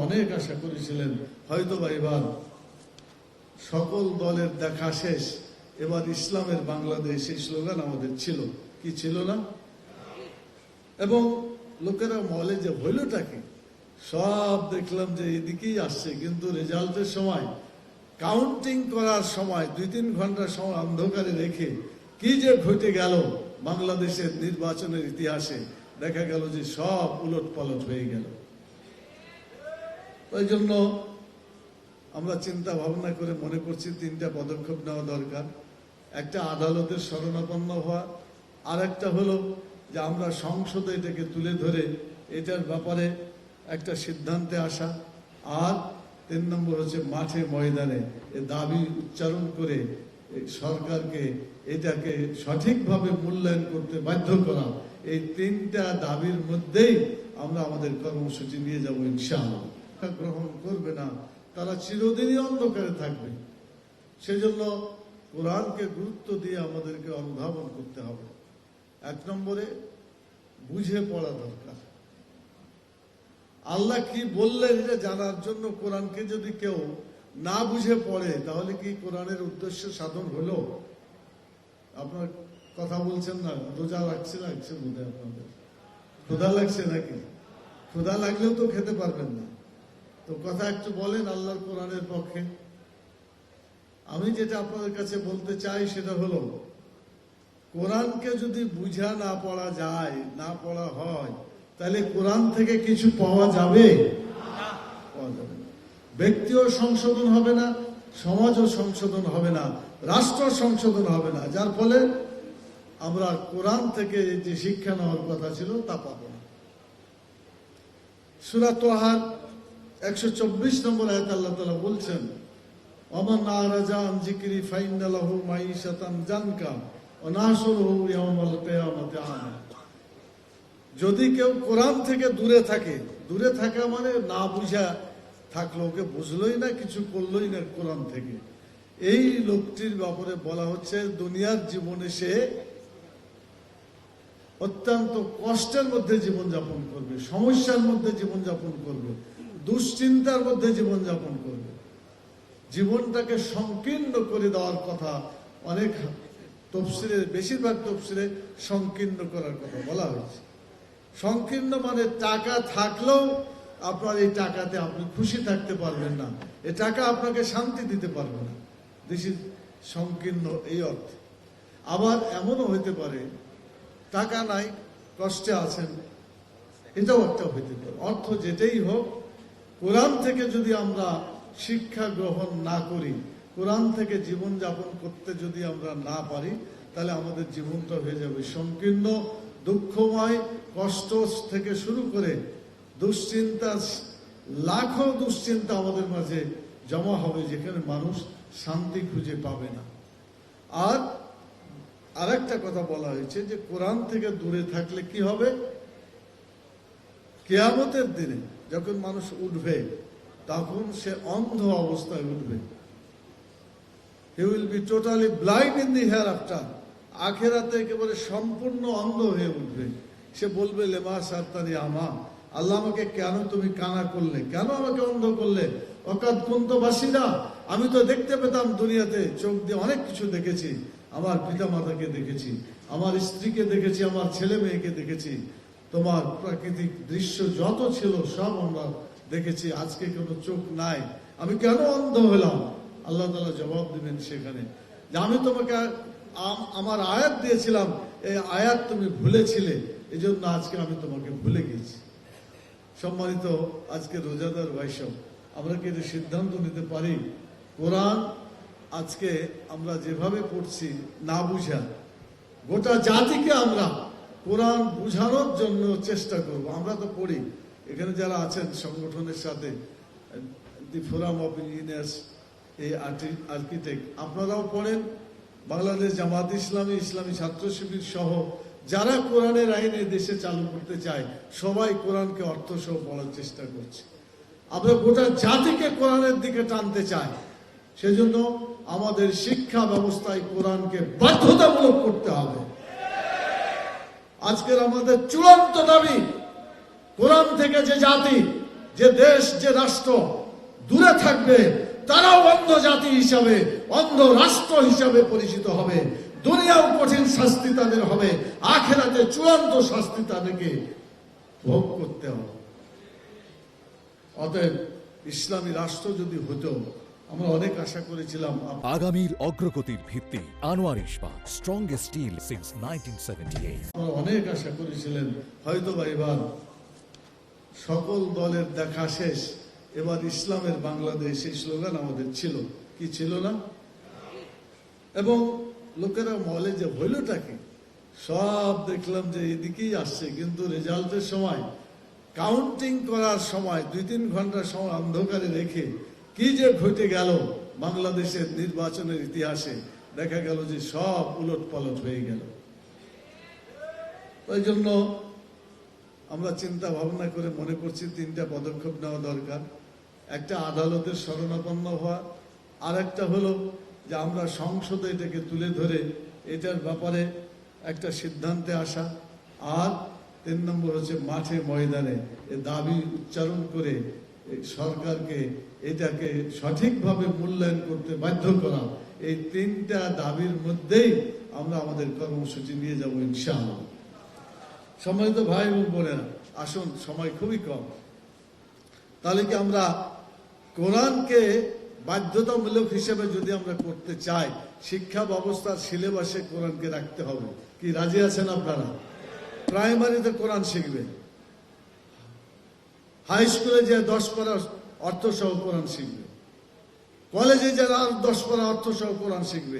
অনেক আশা করেছিলেন হয়তোবা এবার সকল দলের দেখা শেষ, এবার ইসলামের বাংলাদেশ এই স্লোগান আমাদের ছিল, কি ছিল না? এবং লোকেরা বলে যে হইলটা কি, সব দেখলাম যে এদিকেই আসছে, কিন্তু রেজাল্টের সময় কাউন্টিং করার সময় 2-3 ঘন্টা সময় অন্ধকারে রেখে কি যে ঘটে গেল বাংলাদেশের নির্বাচনের ইতিহাসে, দেখা গেল যে সব উলট পালট হয়ে গেল। ওই জন্য আমরা চিন্তা ভাবনা করে মনে করছি 3টা পদক্ষেপ নেওয়া দরকার। একটা আদালতের শরণাপন্ন হওয়া, আর একটা হলো যে আমরা সংসদে এটাকে তুলে ধরে এটার ব্যাপারে একটা সিদ্ধান্তে আসা, আর 3 নম্বর হচ্ছে মাঠে ময়দানে এ দাবি উচ্চারণ করে সরকারকে এটাকে সঠিকভাবে মূল্যায়ন করতে বাধ্য করা। এই 3টা দাবির মধ্যেই আমরা আমাদের কর্মসূচি নিয়ে যাব ইনশাআল্লাহ। গ্রহণ করবে না তারা চিরদিনই অন্ধকারে থাকবে। সেজন্য কোরআনকে গুরুত্ব দিয়ে আমাদেরকে অনুধাবন করতে হবে। 1 নম্বরে বুঝে পড়া দরকার। আল্লাহ কি বললেন এটা জানার জন্য কোরআনকে যদি কেউ না বুঝে পড়ে, তাহলে কি কোরআনের উদ্দেশ্য সাধন হলো? আপনার কথা বলছেন না, রোজা রাখছে না, বোধ হয় আপনাদের ক্ষুধা লাগছে নাকি? ক্ষুধা লাগলেও তো খেতে পারবেন না, তো কথা একটু বলেন আল্লাহর কোরআনের পক্ষে। আমি যেটা আপনাদের কাছে বলতে চাই সেটা হলো, কোরআনকে যদি বুঝা না পড়া যায়, না পড়া হয়, তাহলে কোরআন থেকে কিছু পাওয়া যাবে? পাওয়া যাবে না। ব্যক্তিও সংশোধন হবে না, সমাজও সংশোধন হবে না, রাষ্ট্র সংশোধন হবে না, যার ফলে আমরা কোরআন থেকে যে শিক্ষা নেওয়ার কথা ছিল তা পাবো না। সূরা তাহার 124 নম্বর আয়াতে আল্লাহ তাআলা বলছেন, ওমান আরাজা আন যিকরি ফাইন্না লাহু মাঈশাতান জানকা ওয়া নাহশুরুহু ইয়াওমাল কিয়ামাতি আমা। যদি কেউ কোরআন থেকে দূরে থাকে, দূরে থাকা মানে না বুঝা থাকলো, ওকে বুঝলোই না, কিছু করলোই না কোরআন থেকে, এই লোকটির ব্যাপারে বলা হচ্ছে দুনিয়ার জীবনে সে অত্যন্ত কষ্টের মধ্যে জীবনযাপন করবে, সমস্যার মধ্যে জীবনযাপন করবে, দুশ্চিন্তার মধ্যে জীবনযাপন করবে। জীবনটাকে সংকীর্ণ করে দেওয়ার কথা অনেক তফসিরে, বেশিরভাগ তফসিরে সংকীর্ণ করার কথা বলা হয়েছে। সংকীর্ণ মানে টাকা থাকলেও আপনার এই টাকাতে আপনি খুশি থাকতে পারবেন না, এ টাকা আপনাকে শান্তি দিতে পারবে না, দিস ইজ সংকীর্ণ এই অর্থে। আবার এমনও হইতে পারে টাকা নাই, কষ্টে আছেন, এটাও একটা হইতে পারে। অর্থ যেটাই হোক, কোরআন থেকে যদি আমরা শিক্ষা গ্রহণ না করি, কোরআন থেকে জীবন যাপন করতে যদি আমরা না পারি, তাহলে আমাদের জীবনটা হয়ে যাবে সংকীর্ণ, দুঃখময়, কষ্ট থেকে শুরু করে দুশ্চিন্তা, লাখো দুশ্চিন্তা আমাদের মাঝে জমা হবে, যেখানে মানুষ শান্তি খুঁজে পাবে না। আর আরেকটা কথা বলা হয়েছে যে কোরআন থেকে দূরে থাকলে কি হবে? কিয়ামতের দিনে যখন মানুষ উঠবে, তখন সে অন্ধ অবস্থায় উঠবে। He will be totally blind in the hereafter. আখেরাতে একেবারে সম্পূর্ণ অন্ধ হয়ে উঠবে। সে বলবে লেমা সারতানি আমা, আল্লাহ আমাকে কেন তুমি কানা করলে, কেন আমাকে অন্ধ করলে? অকাদ কুন্ত বাসিরা, আমি তো দেখতে পেতাম দুনিয়াতে, চোখ দিয়ে অনেক কিছু দেখেছি, আমার পিতা মাতাকে দেখেছি, আমার স্ত্রীকে দেখেছি, আমার ছেলে মেয়েকে দেখেছি, তোমার প্রাকৃতিক দৃশ্য যত ছিল সব আমরা দেখেছি, আজকে কোনো চোখ নাই, আমি কেন অন্ধ হলাম? আল্লাহ তাআলা জবাব দিবেন সেখানে যে আমি তোমাকে আমার আয়াত দিয়েছিলাম, এই আয়াত তুমি ভুলেছিলে, এই জন্য আজকে আমি তোমাকে ভুলে গেছি। সম্মানিত আজকে রোজাদার ভাইসব, আমরা কি সিদ্ধান্ত নিতে পারি কোরআন আজকে আমরা যেভাবে পড়ছি না বুঝা, গোটা জাতিকে আমরা কোরআন বুঝানোর জন্য চেষ্টা করব। আমরা তো পড়ি, এখানে যারা আছেন সংগঠনের সাথে, দি ফোরাম অফ ইঞ্জিনিয়ার্স, এই আর্কিটেক্ট, আপনারাও পড়েন, বাংলাদেশ জামাত ইসলামী, ইসলামী ছাত্র শিবির সহ যারা কোরআনের আইনে দেশে চালু করতে চায়, সবাই কোরআনকে অর্থ সহ পড়ার চেষ্টা করছে। আমরা গোটা জাতিকে কোরআনের দিকে টানতে চাই, সেজন্য আমাদের শিক্ষা ব্যবস্থায় কোরআনকে বাধ্যতামূলক করতে হবে। আজকের আমাদের চূড়ান্ত দাবি, কোরআন থেকে যে জাতি যে দেশ, যে রাষ্ট্র দূরে থাকবে, তারাও অন্ধ জাতি হিসাবে, অন্ধ রাষ্ট্র হিসাবে পরিচিত হবে। দুনিয়াও কঠিন শাস্তি তাদের হবে, আখিরাতে চূড়ান্ত শাস্তি তাদেরকে ভোগ করতে হবে। অতএব ইসলামী রাষ্ট্র যদি হতো, আমরা অনেক আশা করেছিলাম। আগামীর অগ্রগতির ভিত্তি আনোয়ার ইস্পাত, স্ট্রংগেস্ট স্টিল সিন্স 1978। আমরা অনেক আশা করেছিলেন হয়তোবা এবার সকল দলের দেখা শেষ, এবার ইসলামের বাংলাদেশ, এই স্লোগান আমাদের ছিল, কি ছিল না? এবং লোকেরা বলে যে হইলটা কি, সব দেখলাম যে এদিকেই আসছে, কিন্তু রেজাল্টের সময়, কাউন্টিং করার সময় 2-3 ঘন্টা সময় অন্ধকারে রেখে কি যে ঘটে গেল বাংলাদেশের নির্বাচনের ইতিহাসে, দেখা গেল যে সব উলট পালট হয়ে গেল। তাই জন্য আমরা চিন্তা ভাবনা করে মনে করছি 3টা পদক্ষেপ নেওয়া দরকার। একটা আদালতের শরণাপন্ন হওয়া, আর একটা হলো যে আমরা সংসদে এটাকে তুলে ধরে এটার ব্যাপারে একটা সিদ্ধান্তে আসা, আর 3 নম্বর হচ্ছে মাঠে ময়দানে এ দাবি উচ্চারণ করে সরকারকে এটাকে সঠিকভাবে মূল্যায়ন করতে বাধ্য করা। এই 3টা দাবির মধ্যেই আমরা আমাদের কর্মসূচি নিয়ে যাব ইনশাআল্লাহ। সম্মানিত ভাই এবং বোনেরা, আসুন, সময় খুবই কম, তাহলে কি আমরা কোরআনকে বাধ্যতামূলক হিসেবে যদি আমরা করতে চাই, শিক্ষা ব্যবস্থার সিলেবাসে কোরআনকে রাখতে হবে। কি রাজি আছেন আপনারা? প্রাইমারিতে কোরআন শিখবে, হাই স্কুলে যে 10 পারা অর্থ সহ কোরআন শিখবে, কলেজে যারা 10 পারা অর্থ সহ কোরআন শিখবে,